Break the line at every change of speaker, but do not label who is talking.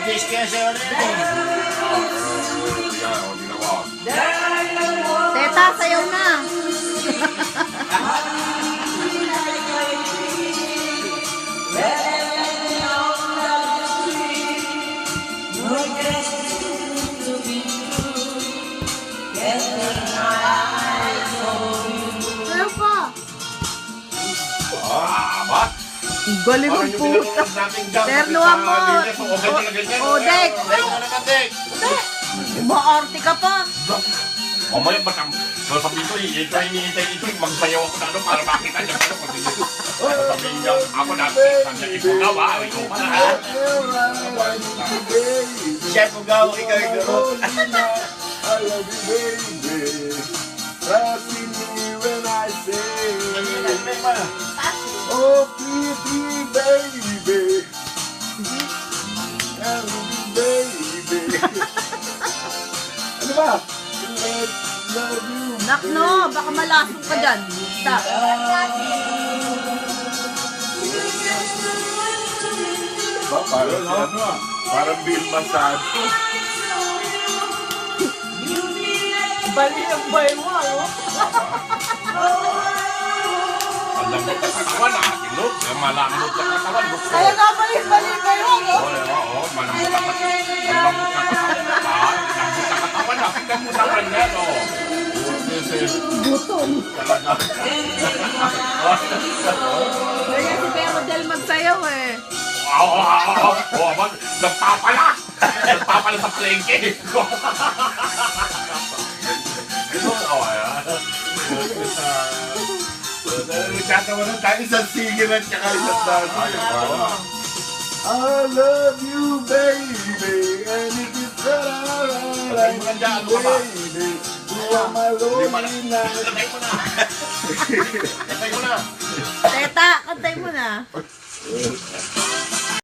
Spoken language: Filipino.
Mag-disk kaya sa'yo na yun.
Teta, sayaw na. Sayaw pa.
Ba?
Galing ang puta. Ternuhan mo. O, Dek.
Dek mo naman, Dek.
Maarte ka pa.
Mamaya ba't sasabihin ko, ito ay hinihintay ito, magsayaw ako na doon para makita niya pa doon. Sasabihin niya, ako na, ikaw na ba? Ikaw pa na. Chef Ugaw, ikaw yung garo.
I love you, baby. Trust in me when I say, oh, pretty baby. I love you, baby. Ano ba? Love you,
Nakno, baka malasong ka dyan. Stop.
Parang ano ah. Parang Vilma Santos.
Bali ang bay mo, ano?
Ang lambot na katawan, Look. Ang malambot na katawan.
Kaya nga bali kayo, ano?
Oo, malambot na katawan. Ang lambot na katawan. Lambot na katawan. Tingnan mo sa kanya, no?
Gutom.
Talaga.
Kaya si Pero Del magsayaw eh.
Nagpapala! Nagpapala sa plengke!
Nagkatawa na tayo isang sige at saka isang dati. I love you, baby. And if it's alright, I love you, baby. You are my lonely night.
Kantay mo na! Kantay mo na!
Teta, kantay mo na.